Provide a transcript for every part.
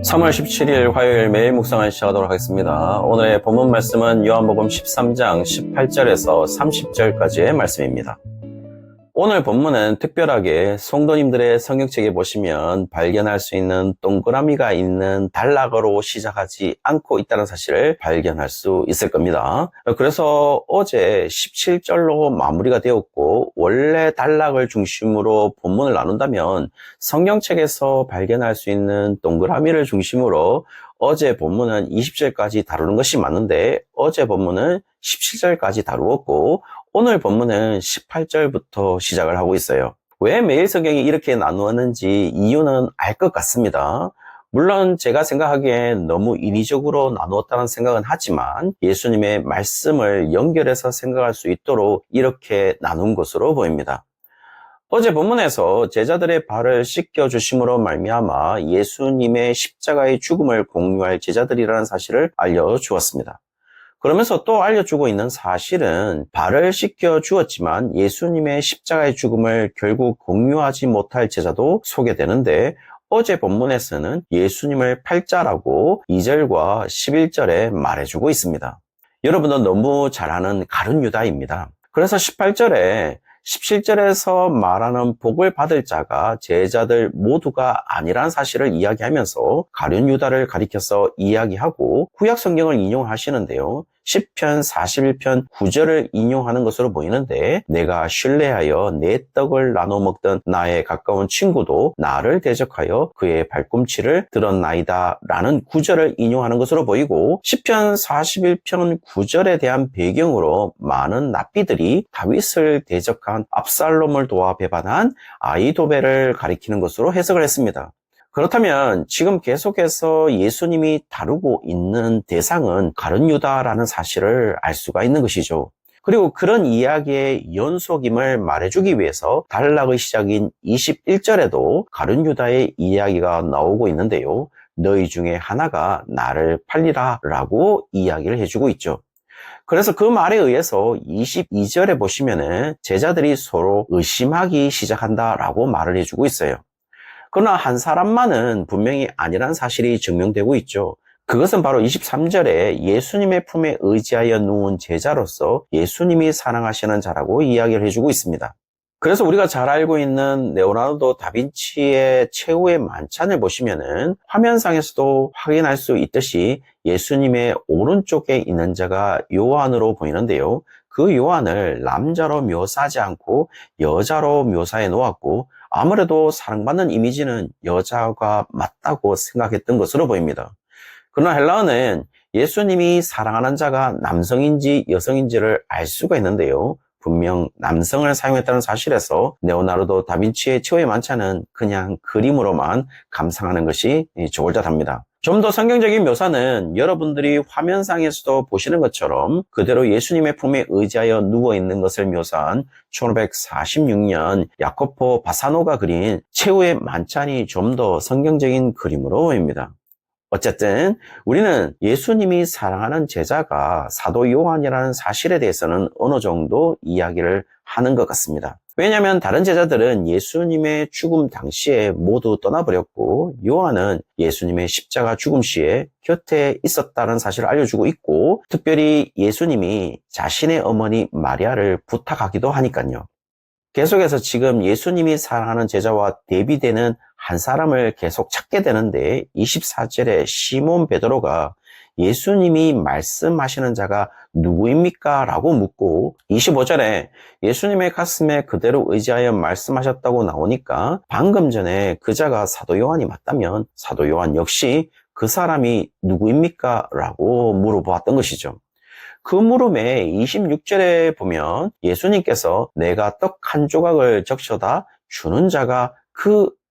3월 17일 화요일 매일 묵상을 시작하도록 하겠습니다. 오늘의 본문 말씀은 요한복음 13장 18절에서 30절까지의 말씀입니다. 오늘 본문은 특별하게 성도님들의 성경책에 보시면 발견할 수 있는 동그라미가 있는 단락으로 시작하지 않고 있다는 사실을 발견할 수 있을 겁니다. 그래서 어제 17절로 마무리가 되었고, 원래 단락을 중심으로 본문을 나눈다면 성경책에서 발견할 수 있는 동그라미를 중심으로 어제 본문은 20절까지 다루는 것이 맞는데, 어제 본문은 17절까지 다루었고 오늘 본문은 18절부터 시작을 하고 있어요. 왜 매일 성경이 이렇게 나누었는지 이유는 알 것 같습니다. 물론 제가 생각하기엔 너무 인위적으로 나누었다는 생각은 하지만 예수님의 말씀을 연결해서 생각할 수 있도록 이렇게 나눈 것으로 보입니다. 어제 본문에서 제자들의 발을 씻겨주심으로 말미암아 예수님의 십자가의 죽음을 공유할 제자들이라는 사실을 알려주었습니다. 그러면서 또 알려주고 있는 사실은 발을 씻겨 주었지만 예수님의 십자가의 죽음을 결국 공유하지 못할 제자도 소개되는데, 어제 본문에서는 예수님을 팔자라고 2절과 11절에 말해주고 있습니다. 여러분도 너무 잘 아는 가룟 유다입니다. 그래서 18절에 17절에서 말하는 복을 받을 자가 제자들 모두가 아니란 사실을 이야기하면서 가룟 유다를 가리켜서 이야기하고 구약 성경을 인용하시는데요. 시편 41편 9절을 인용하는 것으로 보이는데, 내가 신뢰하여 내 떡을 나눠 먹던 나의 가까운 친구도 나를 대적하여 그의 발꿈치를 들었나이다 라는 구절을 인용하는 것으로 보이고, 시편 41편 9절에 대한 배경으로 많은 납비들이 다윗을 대적한 압살롬을 도와 배반한 아히도벨을 가리키는 것으로 해석을 했습니다. 그렇다면 지금 계속해서 예수님이 다루고 있는 대상은 가룟 유다라는 사실을 알 수가 있는 것이죠. 그리고 그런 이야기의 연속임을 말해주기 위해서 단락의 시작인 21절에도 가룟 유다의 이야기가 나오고 있는데요. 너희 중에 하나가 나를 팔리라 라고 이야기를 해주고 있죠. 그래서 그 말에 의해서 22절에 보시면은 제자들이 서로 의심하기 시작한다라고 말을 해주고 있어요. 그러나 한 사람만은 분명히 아니란 사실이 증명되고 있죠. 그것은 바로 23절에 예수님의 품에 의지하여 누운 제자로서 예수님이 사랑하시는 자라고 이야기를 해주고 있습니다. 그래서 우리가 잘 알고 있는 레오나르도 다빈치의 최후의 만찬을 보시면은 화면상에서도 확인할 수 있듯이 예수님의 오른쪽에 있는 자가 요한으로 보이는데요. 그 요한을 남자로 묘사하지 않고 여자로 묘사해 놓았고, 아무래도 사랑받는 이미지는 여자가 맞다고 생각했던 것으로 보입니다. 그러나 헬라어는 예수님이 사랑하는 자가 남성인지 여성인지를 알 수가 있는데요. 분명 남성을 사용했다는 사실에서 레오나르도 다빈치의 최후의 만찬은 그냥 그림으로만 감상하는 것이 좋을 듯합니다. 좀 더 성경적인 묘사는 여러분들이 화면상에서도 보시는 것처럼 그대로 예수님의 품에 의지하여 누워있는 것을 묘사한 1546년 야코포 바사노가 그린 최후의 만찬이 좀 더 성경적인 그림으로 보입니다. 어쨌든 우리는 예수님이 사랑하는 제자가 사도 요한이라는 사실에 대해서는 어느 정도 이야기를 하는 것 같습니다. 왜냐하면 다른 제자들은 예수님의 죽음 당시에 모두 떠나버렸고, 요한은 예수님의 십자가 죽음 시에 곁에 있었다는 사실을 알려주고 있고, 특별히 예수님이 자신의 어머니 마리아를 부탁하기도 하니까요. 계속해서 지금 예수님이 사랑하는 제자와 대비되는 한 사람을 계속 찾게 되는데, 24절에 시몬 베드로가 예수님이 말씀하시는 자가 누구입니까? 라고 묻고, 25절에 예수님의 가슴에 그대로 의지하여 말씀하셨다고 나오니까 방금 전에 그 자가 사도 요한이 맞다면 사도 요한 역시 그 사람이 누구입니까? 라고 물어보았던 것이죠. 그 물음에 26절에 보면 예수님께서 내가 떡 한 조각을 적셔다 주는 자가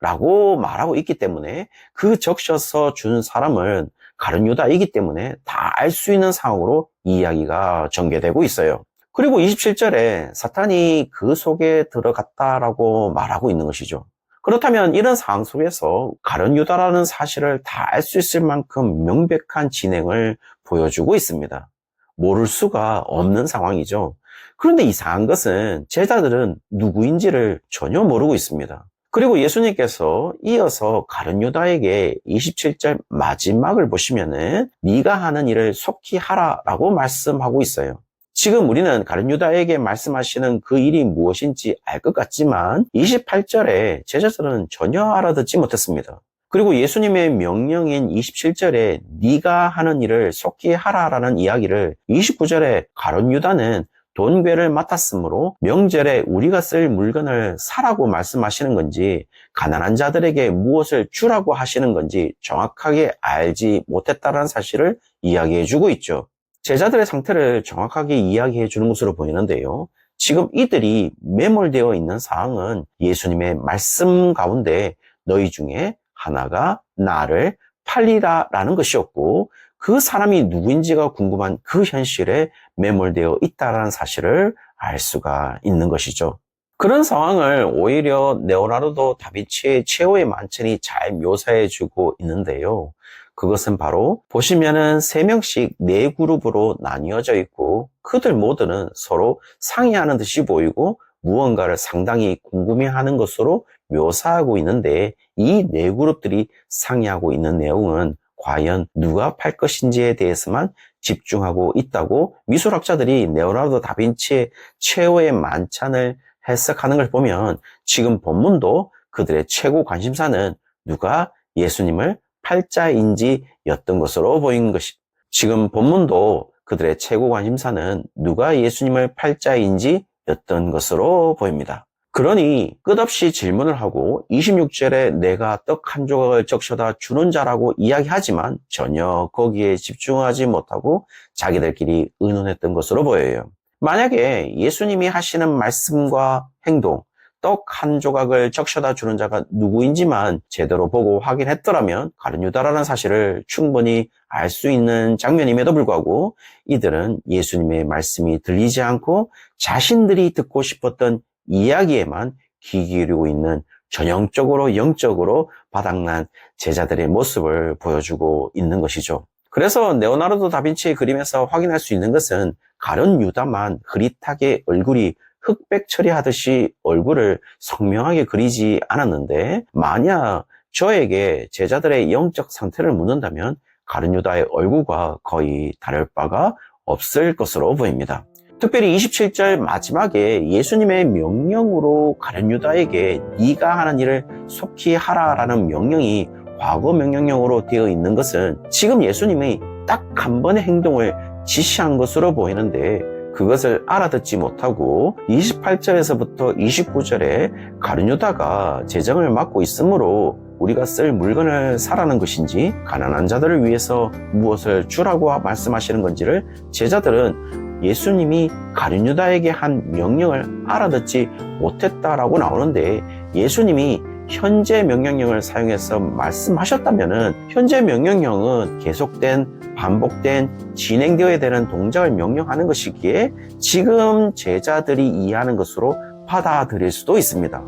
라고 말하고 있기 때문에 그 적셔서 준 사람은 가룟 유다이기 때문에 다 알 수 있는 상황으로 이야기가 전개되고 있어요. 그리고 27절에 사탄이 그 속에 들어갔다라고 말하고 있는 것이죠. 그렇다면 이런 상황 속에서 가룟 유다라는 사실을 다 알 수 있을 만큼 명백한 진행을 보여주고 있습니다. 모를 수가 없는 상황이죠. 그런데 이상한 것은 제자들은 누구인지를 전혀 모르고 있습니다. 그리고 예수님께서 이어서 가룟 유다에게 27절 마지막을 보시면은 네가 하는 일을 속히 하라라고 말씀하고 있어요. 지금 우리는 가룟 유다에게 말씀하시는 그 일이 무엇인지 알 것 같지만 28절에 제자들은 전혀 알아듣지 못했습니다. 그리고 예수님의 명령인 27절에 네가 하는 일을 속히 하라라는 이야기를 29절에 가룟 유다는 돈괴를 맡았으므로 명절에 우리가 쓸 물건을 사라고 말씀하시는 건지 가난한 자들에게 무엇을 주라고 하시는 건지 정확하게 알지 못했다는 사실을 이야기해 주고 있죠. 제자들의 상태를 정확하게 이야기해 주는 것으로 보이는데요. 지금 이들이 매몰되어 있는 사항은 예수님의 말씀 가운데 너희 중에 하나가 나를 팔리라라는 것이었고 그 사람이 누구인지가 궁금한 그 현실에 매몰되어 있다는 사실을 알 수가 있는 것이죠. 그런 상황을 오히려 레오나르도 다빈치의 최후의 만찬이 잘 묘사해주고 있는데요. 그것은 바로 보시면은 3명씩 4그룹으로 나뉘어져 있고 그들 모두는 서로 상의하는 듯이 보이고 무언가를 상당히 궁금해하는 것으로 묘사하고 있는데 이 4그룹들이 상의하고 있는 내용은 과연 누가 팔 것인지에 대해서만 집중하고 있다고 미술학자들이 레오나르도 다빈치의 최후의 만찬을 해석하는 걸 보면 지금 본문도 그들의 최고 관심사는 누가 예수님을 팔자인지 였던 것으로 보이는 것이 지금 본문도 그들의 최고 관심사는 누가 예수님을 팔자인지 였던 것으로 보입니다. 그러니 끝없이 질문을 하고 26절에 내가 떡 한 조각을 적셔다 주는 자라고 이야기하지만 전혀 거기에 집중하지 못하고 자기들끼리 의논했던 것으로 보여요. 만약에 예수님이 하시는 말씀과 행동, 떡 한 조각을 적셔다 주는 자가 누구인지만 제대로 보고 확인했더라면 가룟 유다라는 사실을 충분히 알 수 있는 장면임에도 불구하고 이들은 예수님의 말씀이 들리지 않고 자신들이 듣고 싶었던 이야기에만 귀 기울이고 있는 전형적으로 영적으로 바닥난 제자들의 모습을 보여주고 있는 것이죠. 그래서 레오나르도 다빈치의 그림에서 확인할 수 있는 것은 가룟 유다만 흐릿하게 얼굴이 흑백 처리하듯이 얼굴을 선명하게 그리지 않았는데 만약 저에게 제자들의 영적 상태를 묻는다면 가룟 유다의 얼굴과 거의 다를 바가 없을 것으로 보입니다. 특별히 27절 마지막에 예수님의 명령으로 가룟 유다에게 네가 하는 일을 속히 하라라는 명령이 과거 명령형으로 되어 있는 것은 지금 예수님이 딱 한 번의 행동을 지시한 것으로 보이는데 그것을 알아듣지 못하고 28절에서부터 29절에 가룟 유다가 재정을 맡고 있으므로 우리가 쓸 물건을 사라는 것인지 가난한 자들을 위해서 무엇을 주라고 말씀하시는 건지를 제자들은 예수님이 가룟 유다에게 한 명령을 알아듣지 못했다라고 나오는데 예수님이 현재 명령형을 사용해서 말씀하셨다면은 현재 명령형은 계속된 반복된 진행되어야 되는 동작을 명령하는 것이기에 지금 제자들이 이해하는 것으로 받아들일 수도 있습니다.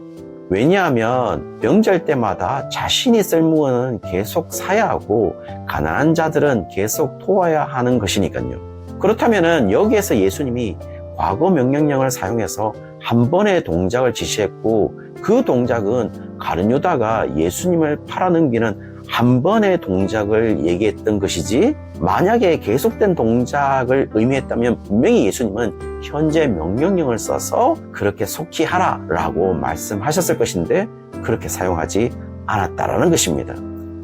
왜냐하면 명절 때마다 자신이 쓸 물건은 계속 사야 하고 가난한 자들은 계속 도와야 하는 것이니까요. 그렇다면 여기에서 예수님이 과거 명령형을 사용해서 한 번의 동작을 지시했고 그 동작은 가룟 유다가 예수님을 팔아넘기는 한 번의 동작을 얘기했던 것이지 만약에 계속된 동작을 의미했다면 분명히 예수님은 현재 명령형을 써서 그렇게 속히 하라라고 말씀하셨을 것인데 그렇게 사용하지 않았다라는 것입니다.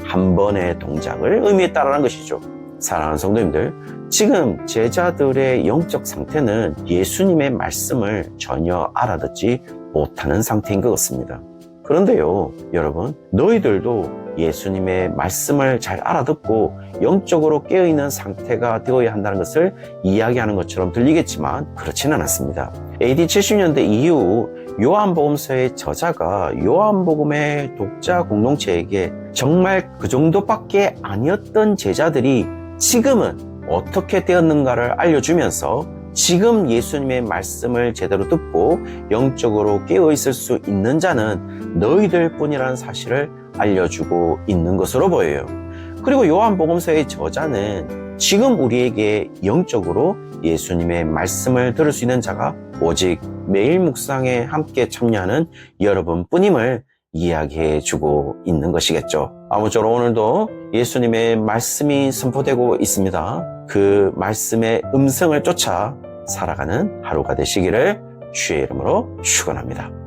한 번의 동작을 의미했다라는 것이죠. 사랑하는 성도님들, 지금 제자들의 영적 상태는 예수님의 말씀을 전혀 알아듣지 못하는 상태인 것 같습니다. 그런데요, 여러분, 너희들도 예수님의 말씀을 잘 알아듣고 영적으로 깨어있는 상태가 되어야 한다는 것을 이야기하는 것처럼 들리겠지만 그렇지는 않았습니다. AD 70년대 이후 요한복음서의 저자가 요한복음의 독자 공동체에게 정말 그 정도밖에 아니었던 제자들이 지금은 어떻게 되었는가를 알려주면서 지금 예수님의 말씀을 제대로 듣고 영적으로 깨어있을 수 있는 자는 너희들 뿐이라는 사실을 알려주고 있는 것으로 보여요. 그리고 요한복음서의 저자는 지금 우리에게 영적으로 예수님의 말씀을 들을 수 있는 자가 오직 매일 묵상에 함께 참여하는 여러분뿐임을 이야기해 주고 있는 것이겠죠. 아무쪼록 오늘도 예수님의 말씀이 선포되고 있습니다. 그 말씀의 음성을 쫓아 살아가는 하루가 되시기를 주의 이름으로 축원합니다.